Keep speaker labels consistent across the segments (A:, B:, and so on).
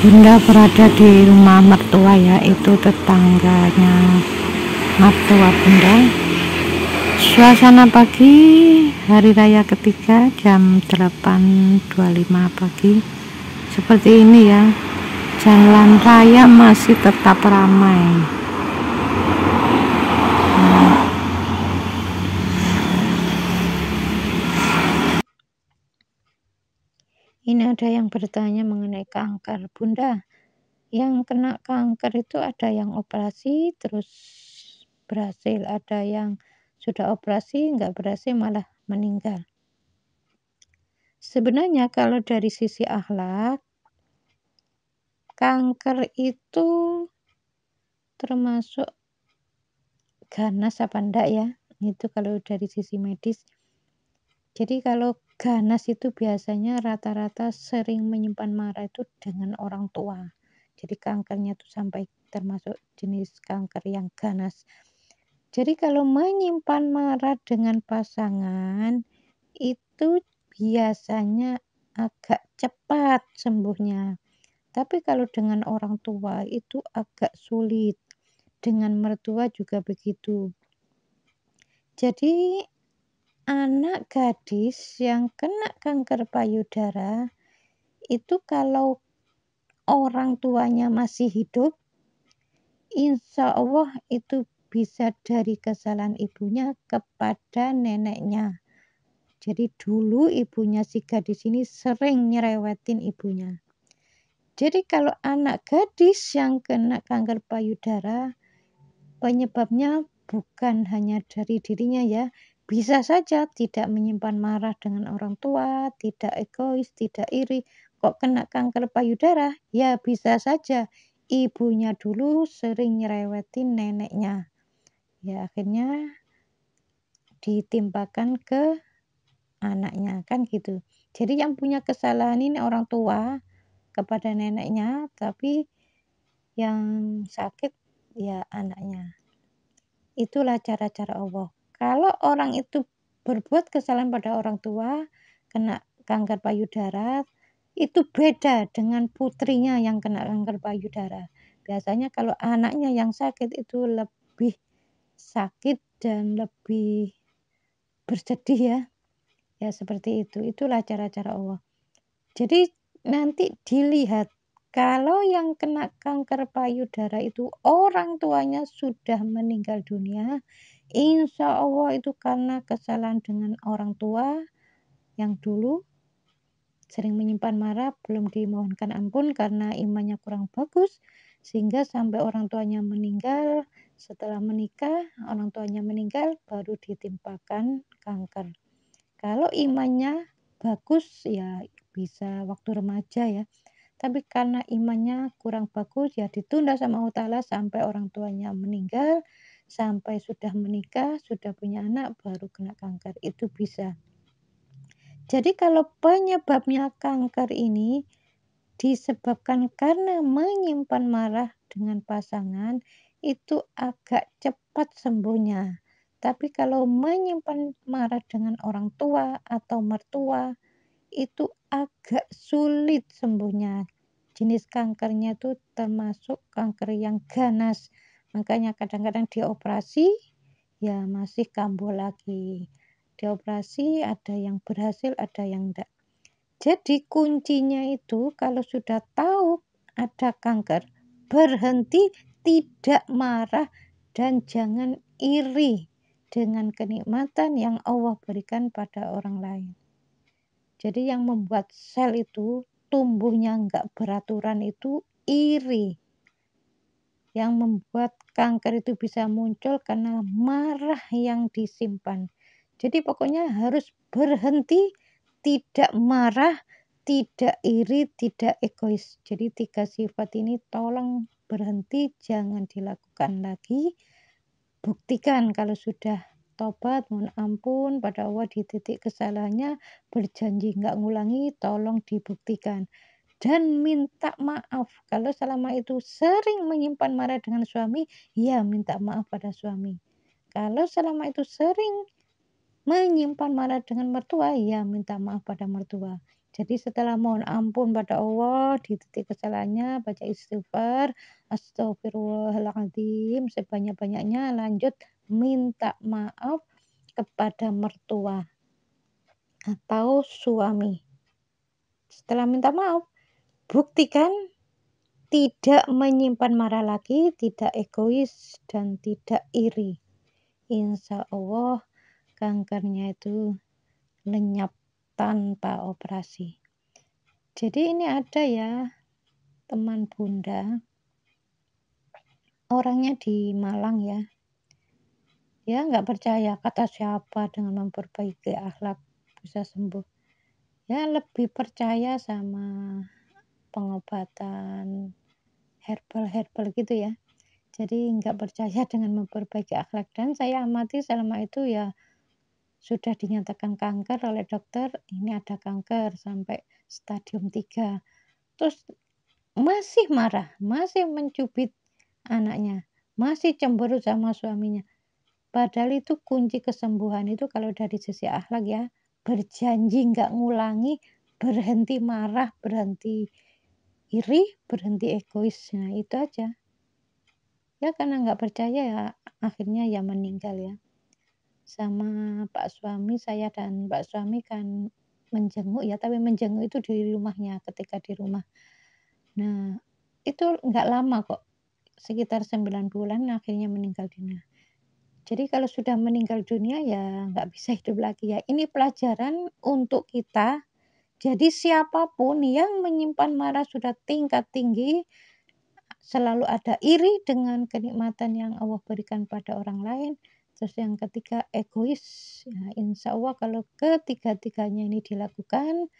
A: Bunda berada di rumah mertua ya, itu tetangganya mertua Bunda. Suasana pagi hari raya ketiga jam 8.25 pagi seperti ini ya. Jalan raya masih tetap ramai. Ini ada yang bertanya mengenai kanker. Bunda, yang kena kanker itu ada yang operasi terus berhasil, ada yang sudah operasi nggak berhasil malah meninggal. Sebenarnya kalau dari sisi akhlak, kanker itu termasuk ganas apa enggak ya? Itu kalau dari sisi medis. Jadi kalau ganas itu biasanya rata-rata sering menyimpan marah itu dengan orang tua. Jadi kankernya itu sampai termasuk jenis kanker yang ganas. Jadi kalau menyimpan marah dengan pasangan itu biasanya agak cepat sembuhnya. Tapi kalau dengan orang tua itu agak sulit. Dengan mertua juga begitu. Jadi anak gadis yang kena kanker payudara itu kalau orang tuanya masih hidup, insya Allah itu bisa dari kesalahan ibunya kepada neneknya. Jadi dulu ibunya si gadis ini sering nyerewetin ibunya. Jadi kalau anak gadis yang kena kanker payudara, penyebabnya bukan hanya dari dirinya ya. Bisa saja tidak menyimpan marah dengan orang tua, tidak egois, tidak iri. Kok kena kanker payudara? Ya bisa saja ibunya dulu sering nyerewetin neneknya. Ya akhirnya ditimpakan ke anaknya kan gitu. Jadi yang punya kesalahan ini orang tua kepada neneknya, tapi yang sakit ya anaknya. Itulah cara-cara Allah. Kalau orang itu berbuat kesalahan pada orang tua, kena kanker payudara, itu beda dengan putrinya yang kena kanker payudara. Biasanya kalau anaknya yang sakit itu lebih sakit dan lebih bersedih ya. Ya seperti itu. Itulah cara-cara Allah. Jadi nanti dilihat kalau yang kena kanker payudara itu orang tuanya sudah meninggal dunia, insya Allah itu karena kesalahan dengan orang tua yang dulu sering menyimpan marah, belum dimohonkan ampun karena imannya kurang bagus, sehingga sampai orang tuanya meninggal. Setelah menikah, orang tuanya meninggal, baru ditimpakan kanker. Kalau imannya bagus ya bisa waktu remaja ya. Tapi karena imannya kurang bagus ya ditunda sama Allah Ta'ala sampai orang tuanya meninggal, sampai sudah menikah, sudah punya anak baru kena kanker. Itu bisa. Jadi kalau penyebabnya kanker ini disebabkan karena menyimpan marah dengan pasangan, itu agak cepat sembuhnya. Tapi kalau menyimpan marah dengan orang tua atau mertua, itu agak sulit sembuhnya. Jenis kankernya itu termasuk kanker yang ganas. Makanya kadang-kadang dioperasi, ya masih kambuh lagi. Dioperasi ada yang berhasil, ada yang enggak. Jadi kuncinya itu kalau sudah tahu ada kanker, berhenti tidak marah dan jangan iri dengan kenikmatan yang Allah berikan pada orang lain. Jadi yang membuat sel itu tumbuhnya enggak beraturan itu iri. Yang membuat kanker itu bisa muncul karena marah yang disimpan. Jadi pokoknya harus berhenti, tidak marah, tidak iri, tidak egois. Jadi 3 sifat ini tolong berhenti, jangan dilakukan lagi. Buktikan kalau sudah tobat, mohon ampun pada Allah di titik kesalahannya, berjanji nggak ngulangi, tolong dibuktikan. Dan minta maaf kalau selama itu sering menyimpan marah dengan suami, ya minta maaf pada suami. Kalau selama itu sering menyimpan marah dengan mertua, ya minta maaf pada mertua. Jadi setelah mohon ampun pada Allah di titik kesalahannya, baca istighfar, astagfirullahaladzim sebanyak-banyaknya, lanjut minta maaf kepada mertua atau suami. Setelah minta maaf, buktikan tidak menyimpan marah lagi, tidak egois, dan tidak iri. Insya Allah kankernya itu lenyap tanpa operasi. Jadi ini ada ya teman bunda, orangnya di Malang ya. Ya nggak percaya kata siapa dengan memperbaiki akhlak bisa sembuh. Ya lebih percaya sama pengobatan herbal-herbal gitu ya. Jadi nggak percaya dengan memperbaiki akhlak dan saya amati selama itu ya sudah dinyatakan kanker oleh dokter, ini ada kanker sampai stadium 3. Terus masih marah, masih mencubit anaknya, masih cemberut sama suaminya. Padahal itu kunci kesembuhan itu kalau dari sisi akhlak ya, berjanji nggak ngulangi, berhenti marah, berhenti iri, berhenti egois. Nah itu aja. Ya karena nggak percaya ya akhirnya ya meninggal ya. Sama Pak suami, saya dan Pak suami kan menjenguk ya, tapi menjenguk itu di rumahnya, ketika di rumah. Nah, itu nggak lama kok, sekitar 9 bulan akhirnya meninggal dunia. Jadi kalau sudah meninggal dunia ya nggak bisa hidup lagi ya. Ini pelajaran untuk kita, jadi siapapun yang menyimpan marah sudah tingkat tinggi, selalu ada iri dengan kenikmatan yang Allah berikan pada orang lain. Terus yang ketiga egois. Ya, insya Allah kalau ketiga-tiganya ini dilakukan,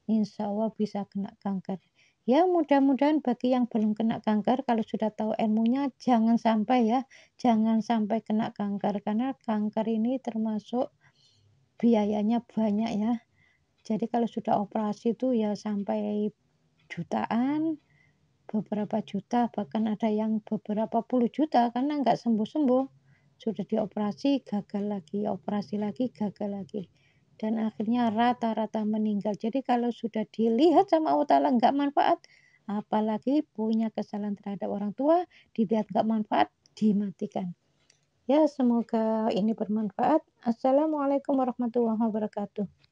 A: insya Allah bisa kena kanker. Ya mudah-mudahan bagi yang belum kena kanker kalau sudah tahu ilmunya jangan sampai ya, jangan sampai kena kanker karena kanker ini termasuk biayanya banyak ya. Jadi kalau sudah operasi itu ya sampai jutaan, beberapa juta, bahkan ada yang beberapa puluh juta karena nggak sembuh-sembuh. Sudah dioperasi, gagal lagi, operasi lagi, gagal lagi. Dan akhirnya rata-rata meninggal. Jadi kalau sudah dilihat sama Allah Ta'ala nggak manfaat, apalagi punya kesalahan terhadap orang tua, dilihat nggak manfaat, dimatikan. Ya semoga ini bermanfaat. Assalamualaikum warahmatullahi wabarakatuh.